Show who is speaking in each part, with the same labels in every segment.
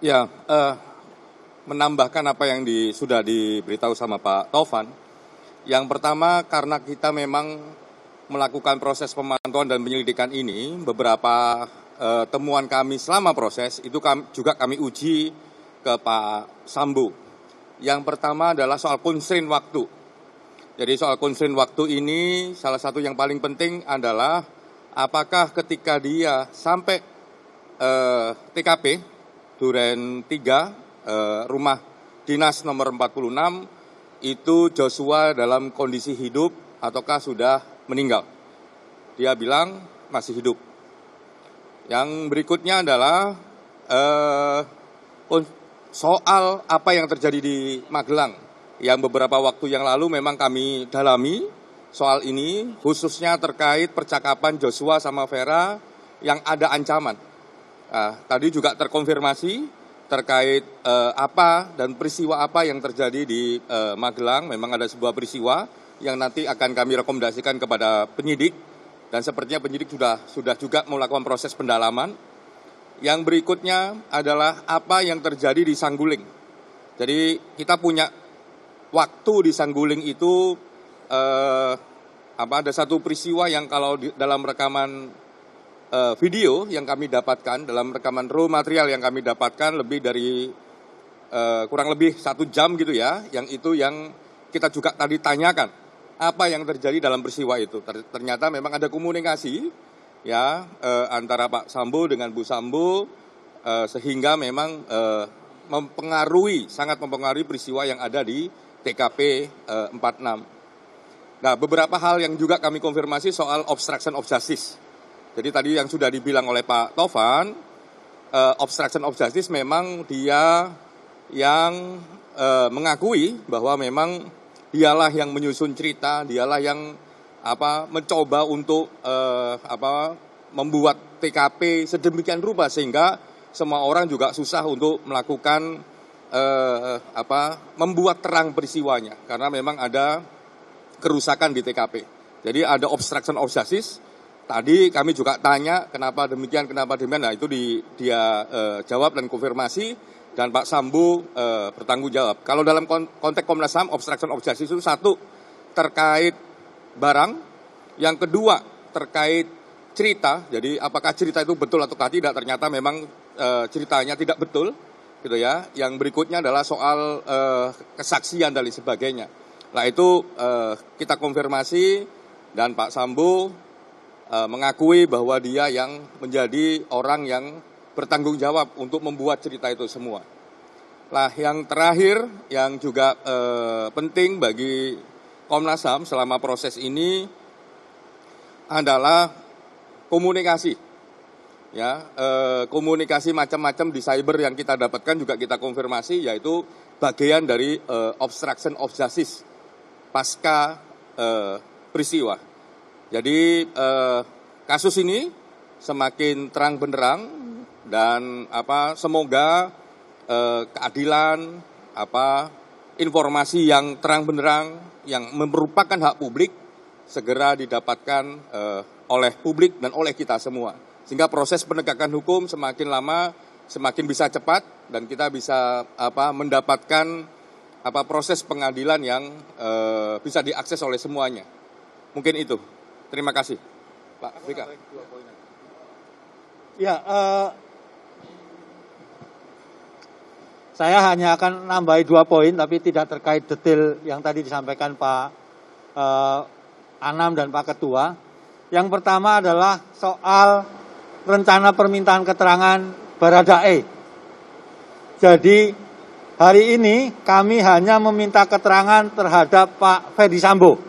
Speaker 1: Ya, menambahkan apa yang sudah diberitahu sama Pak Taufan. Yang pertama, karena kita memang melakukan proses pemantauan dan penyelidikan ini, beberapa temuan kami selama proses itu juga kami uji ke Pak Sambo. Yang pertama adalah soal constraint waktu. Jadi soal constraint waktu ini salah satu yang paling penting adalah apakah ketika dia sampai TKP Duren 3, rumah dinas nomor 46, itu Joshua dalam kondisi hidup ataukah sudah meninggal. Dia bilang masih hidup. Yang berikutnya adalah soal apa yang terjadi di Magelang. Yang beberapa waktu yang lalu memang kami dalami soal ini, khususnya terkait percakapan Joshua sama Vera yang ada ancaman. Tadi juga terkonfirmasi terkait apa dan peristiwa apa yang terjadi di Magelang. Memang ada sebuah peristiwa yang nanti akan kami rekomendasikan kepada penyidik, dan sepertinya penyidik sudah juga melakukan proses pendalaman. Yang berikutnya adalah apa yang terjadi di Sangguling. Jadi kita punya waktu di Sangguling itu ada satu peristiwa yang kalau dalam rekaman video yang kami dapatkan, dalam rekaman raw material yang kami dapatkan lebih dari kurang lebih 1 jam gitu ya, yang itu yang kita juga tadi tanyakan apa yang terjadi dalam peristiwa itu. Ternyata memang ada komunikasi ya antara Pak Sambo dengan Bu Sambo sehingga memang sangat mempengaruhi peristiwa yang ada di TKP 46. Nah, beberapa hal yang juga kami konfirmasi soal obstruction of justice. Jadi tadi yang sudah dibilang oleh Pak Taufan, obstruction of justice memang dia yang mengakui bahwa memang dialah yang menyusun cerita, dialah yang mencoba untuk membuat TKP sedemikian rupa sehingga semua orang juga susah untuk melakukan membuat terang peristiwanya karena memang ada kerusakan di TKP. Jadi ada obstruction of justice. Tadi kami juga tanya kenapa demikian. Nah itu dia jawab dan konfirmasi, dan Pak Sambo bertanggung jawab. Kalau dalam konteks Komnas HAM, obstruction of justice itu satu terkait barang, yang kedua terkait cerita. Jadi apakah cerita itu betul atau tidak? Ternyata memang ceritanya tidak betul, gitu ya. Yang berikutnya adalah soal kesaksian dan sebagainya. Nah itu kita konfirmasi, dan Pak Sambo mengakui bahwa dia yang menjadi orang yang bertanggung jawab untuk membuat cerita itu semua. Nah, yang terakhir yang juga penting bagi Komnas HAM selama proses ini adalah komunikasi. Ya, komunikasi macam-macam di cyber yang kita dapatkan juga kita konfirmasi, yaitu bagian dari obstruction of justice pasca peristiwa. Jadi kasus ini semakin terang benderang dan semoga keadilan, informasi yang terang benderang yang merupakan hak publik segera didapatkan oleh publik dan oleh kita semua. Sehingga proses penegakan hukum semakin lama semakin bisa cepat dan kita bisa mendapatkan proses pengadilan yang bisa diakses oleh semuanya. Mungkin itu. Terima kasih, Pak Vika.
Speaker 2: Ya, saya hanya akan nambahi 2 poin, tapi tidak terkait detail yang tadi disampaikan Pak Anam dan Pak Ketua. Yang pertama adalah soal rencana permintaan keterangan Baradae. Jadi hari ini kami hanya meminta keterangan terhadap Pak Ferdi Sambo.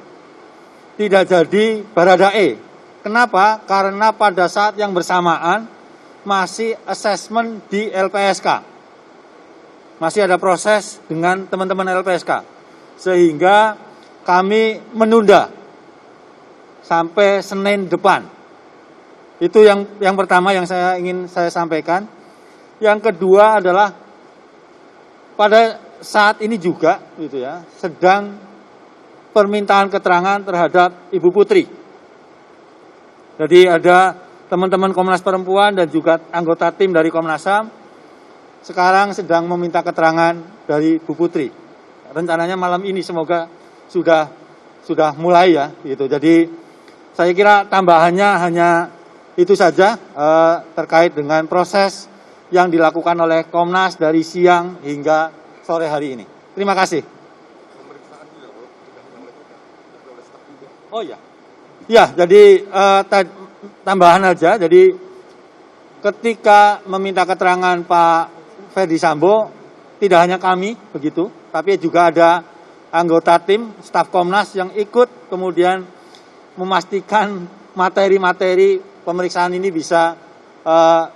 Speaker 2: Tidak jadi Baradae. Kenapa? Karena pada saat yang bersamaan masih assessment di LPSK. Masih ada proses dengan teman-teman LPSK. Sehingga kami menunda sampai Senin depan. Itu yang pertama yang ingin saya sampaikan. Yang kedua adalah pada saat ini juga gitu ya, sedang permintaan keterangan terhadap Ibu Putri. Jadi ada teman-teman Komnas Perempuan dan juga anggota tim dari Komnas HAM sekarang sedang meminta keterangan dari Bu Putri. Rencananya malam ini semoga sudah mulai ya gitu. Jadi saya kira tambahannya hanya itu saja terkait dengan proses yang dilakukan oleh Komnas dari siang hingga sore hari ini. Terima kasih. Oh ya, ya jadi tambahan aja. Jadi ketika meminta keterangan Pak Ferdi Sambo, tidak hanya kami begitu, tapi juga ada anggota tim staf Komnas yang ikut kemudian memastikan materi-materi pemeriksaan ini bisa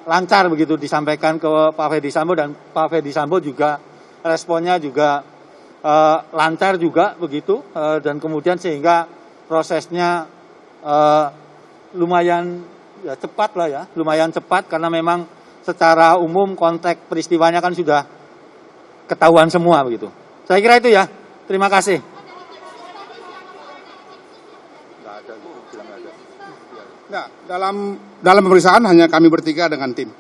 Speaker 2: lancar begitu disampaikan ke Pak Ferdi Sambo, dan Pak Ferdi Sambo juga responnya juga lancar juga begitu, dan kemudian sehingga prosesnya lumayan ya cepat lah ya, lumayan cepat karena memang secara umum konteks peristiwanya kan sudah ketahuan semua begitu. Saya kira itu ya. Terima kasih.
Speaker 3: Nah, dalam pemeriksaan hanya kami bertiga dengan tim.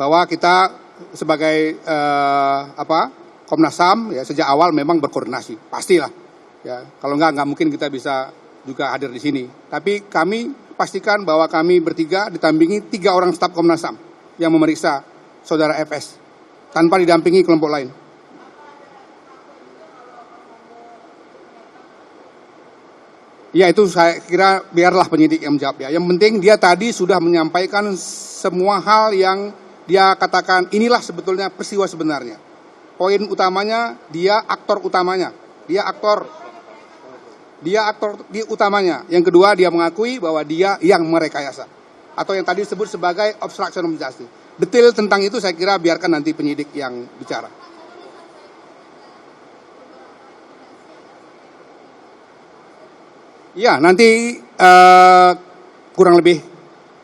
Speaker 3: Bahwa kita sebagai Komnas HAM ya sejak awal memang berkoordinasi, pastilah. Ya, kalau nggak mungkin kita bisa juga hadir di sini. Tapi kami pastikan bahwa kami bertiga ditampingi 3 orang staf Komnas HAM yang memeriksa saudara FS tanpa didampingi kelompok lain. Ya itu saya kira biarlah penyidik yang menjawab ya. Yang penting dia tadi sudah menyampaikan semua hal yang dia katakan inilah sebetulnya peristiwa sebenarnya. Poin utamanya dia aktor utamanya. Dia aktor di utamanya. Yang kedua dia mengakui bahwa dia yang merekayasa. Atau yang tadi disebut sebagai obstruction of justice. Detail tentang itu saya kira biarkan nanti penyidik yang bicara. Ya, nanti kurang lebih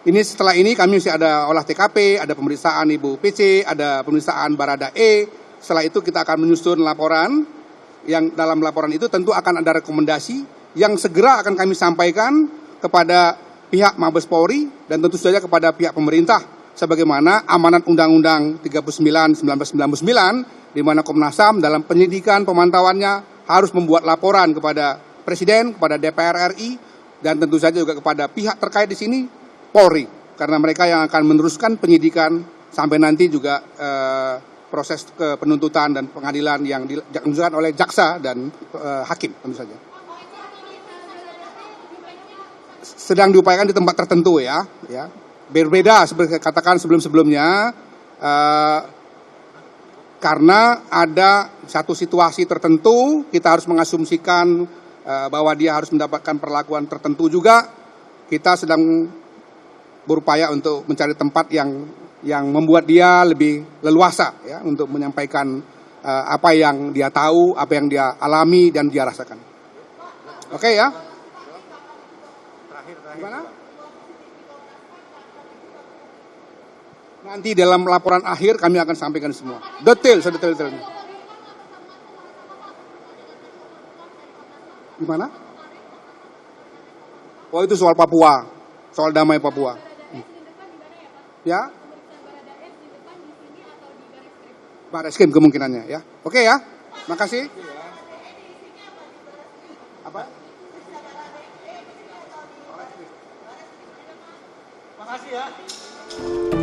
Speaker 3: ini setelah ini kami masih ada olah TKP, ada pemeriksaan Ibu PC, ada pemeriksaan Baradae. Setelah itu kita akan menyusun laporan, yang dalam laporan itu tentu akan ada rekomendasi yang segera akan kami sampaikan kepada pihak Mabes Polri dan tentu saja kepada pihak pemerintah sebagaimana amanat Undang-Undang 39/1999 di mana Komnas HAM dalam penyidikan pemantauannya harus membuat laporan kepada Presiden, kepada DPR RI, dan tentu saja juga kepada pihak terkait di sini, Polri. Karena mereka yang akan meneruskan penyidikan sampai nanti juga proses penuntutan dan pengadilan yang dilakukan oleh jaksa dan hakim tentu saja. Sedang diupayakan di tempat tertentu ya. Berbeda seperti katakan sebelum-sebelumnya, karena ada satu situasi tertentu, kita harus mengasumsikan bahwa dia harus mendapatkan perlakuan tertentu juga. Kita sedang berupaya untuk mencari tempat yang membuat dia lebih leluasa ya untuk menyampaikan apa yang dia tahu, apa yang dia alami dan dia rasakan. Oke ya? Gimana? Nanti dalam laporan akhir kami akan sampaikan semua. Sedetail-detailnya. Gimana? Oh itu soal Papua, soal damai Papua. Ya? Bareskrim kemungkinannya ya. Oke ya, makasih. Apa?
Speaker 2: Makasih ya.